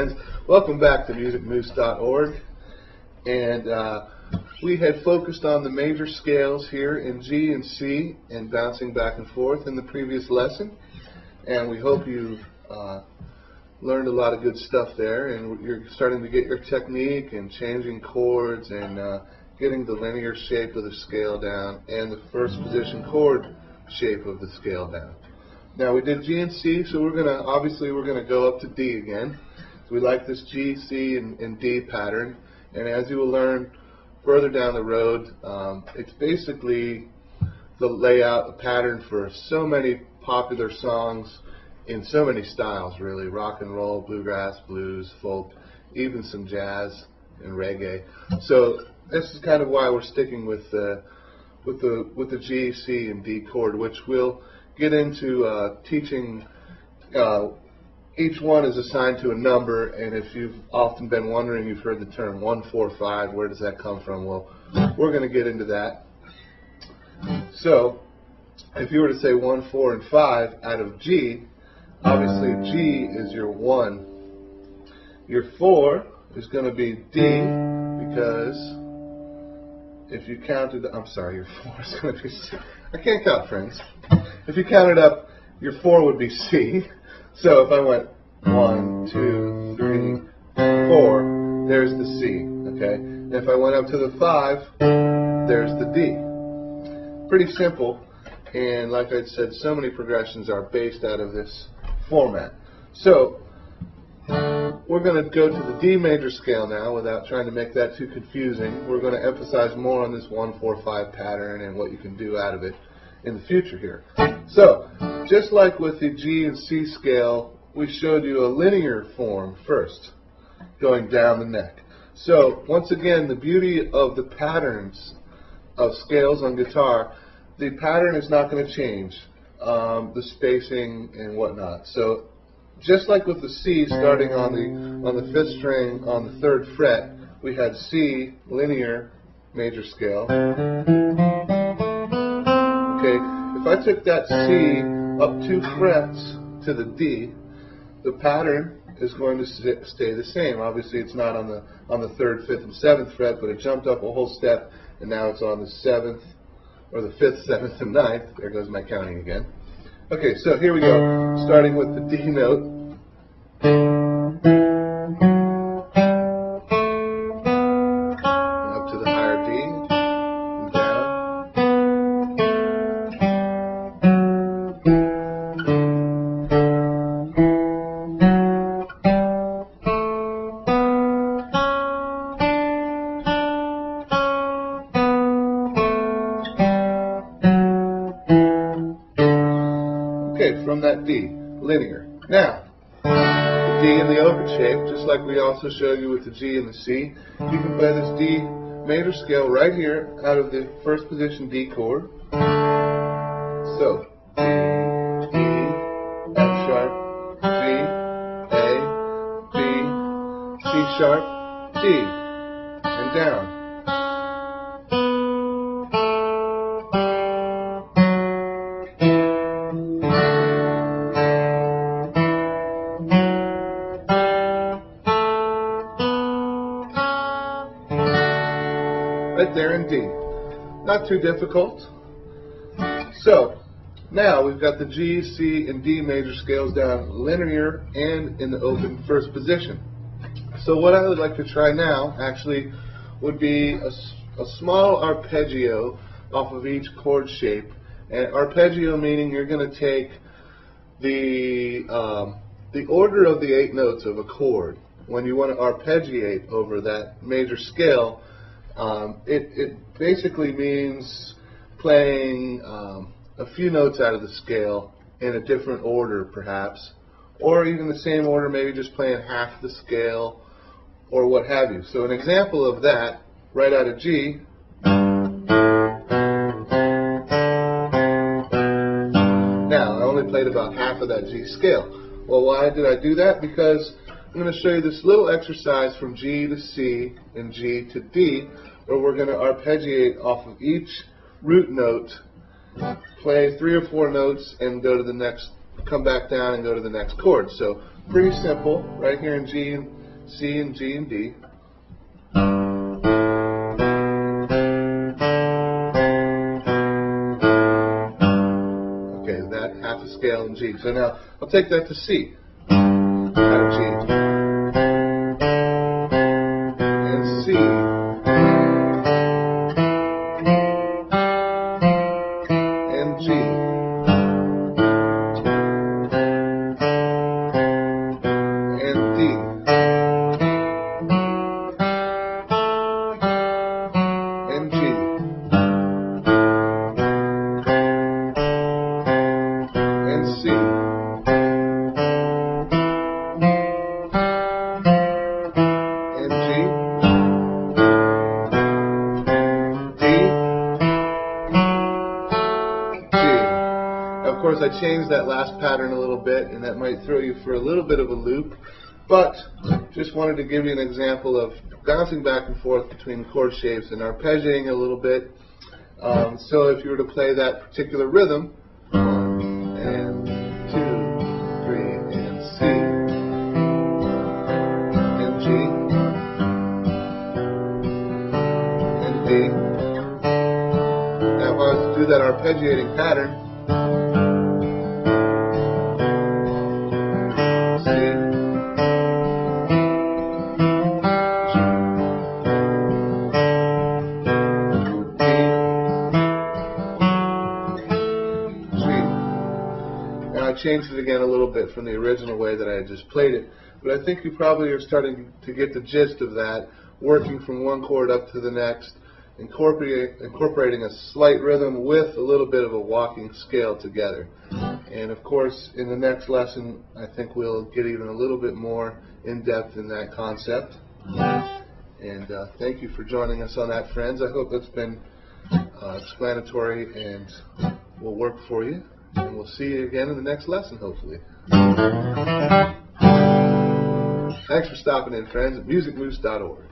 friends. Welcome back to musicmoose.org. And we had focused on the major scales here in G and C and bouncing back and forth in the previous lesson. And we hope you learned a lot of good stuff there, and you're starting to get your technique and changing chords and getting the linear shape of the scale down and the first position chord shape of the scale down. Now we did G and C, so we're gonna go up to D again. So we like this G, C, and D pattern, and as you will learn further down the road, it's basically the layout, a pattern for so many popular songs in so many styles, really: rock and roll, bluegrass, blues, folk, even some jazz and reggae. So this is kind of why we're sticking with the G, C, and D chord, which we'll get into teaching. Each one is assigned to a number, and if you've often been wondering, you've heard the term 1, 4, 5. Where does that come from? Well, we're going to get into that. So, if you were to say 1, 4, and 5 out of G, obviously G is your 1. Your 4 is going to be D, because if you counted, I'm sorry, your 4 is going to be C. I can't count, friends. If you counted up, your 4 would be C. So if I went 1, 2, 3, 4, there's the C, okay? And if I went up to the 5, there's the D. Pretty simple, and like I said, so many progressions are based out of this format. So we're going to go to the D major scale now without trying to make that too confusing. We're going to emphasize more on this 1, 4, 5 pattern and what you can do out of it in the future here. So, just like with the G and C scale, we showed you a linear form first, going down the neck. So, once again, the beauty of the patterns of scales on guitar, the pattern is not going to change, the spacing and whatnot. So, just like with the C starting on the 5th string on the 3rd fret, we had C, linear, major scale. Okay, if I took that C up 2 frets to the D, the pattern is going to stay the same. Obviously, it's not on the 3rd, 5th, and 7th fret, but it jumped up a whole step, and now it's on the 7th, or the 5th, 7th, and 9th. There goes my counting again. Okay, so here we go, starting with the D note. From that D, linear. Now, the D in the open shape, just like we also showed you with the G and the C, you can play this D major scale right here out of the first position D chord. So, D, F sharp, G, A, B, C sharp, D, and down. Right there in D. Not too difficult. So, now we've got the G, C, and D major scales down linear and in the open first position. So what I would like to try now, actually, would be a small arpeggio off of each chord shape. And arpeggio meaning you're going to take the order of the 8 notes of a chord. When you want to arpeggiate over that major scale, it basically means playing a few notes out of the scale in a different order, perhaps, or even the same order, maybe just playing half the scale, or what have you. So an example of that, right out of G, now I only played about half of that G scale. Well, why did I do that? Because I'm going to show you this little exercise from G to C and G to D, where we're going to arpeggiate off of each root note, play 3 or 4 notes, and go to the next, come back down and go to the next chord. So Pretty simple, right here in G and C and G and D. Okay, that half a scale in G. So now I'll take that to C out of G. And C. And G. And D. And G. And C. And G. D. G. Of course, I changed that last pattern a little bit, and that might throw you for a little bit of a loop, but just wanted to give you an example of bouncing back and forth between chord shapes and arpeggiating a little bit. So if you were to play that particular rhythm, 1 and 2, 3, and C, and G, and D. Now if I was to do that arpeggiating pattern, C, I changed it again a little bit from the original way that I had just played it, but I think you probably are starting to get the gist of that, working from one chord up to the next, incorporating a slight rhythm with a little bit of a walking scale together. And of course, in the next lesson, I think we'll get even a little bit more in depth in that concept. And thank you for joining us on that, friends. I hope that's been explanatory and will work for you. And we'll see you again in the next lesson, hopefully. Thanks for stopping in, friends, at musicmoose.org.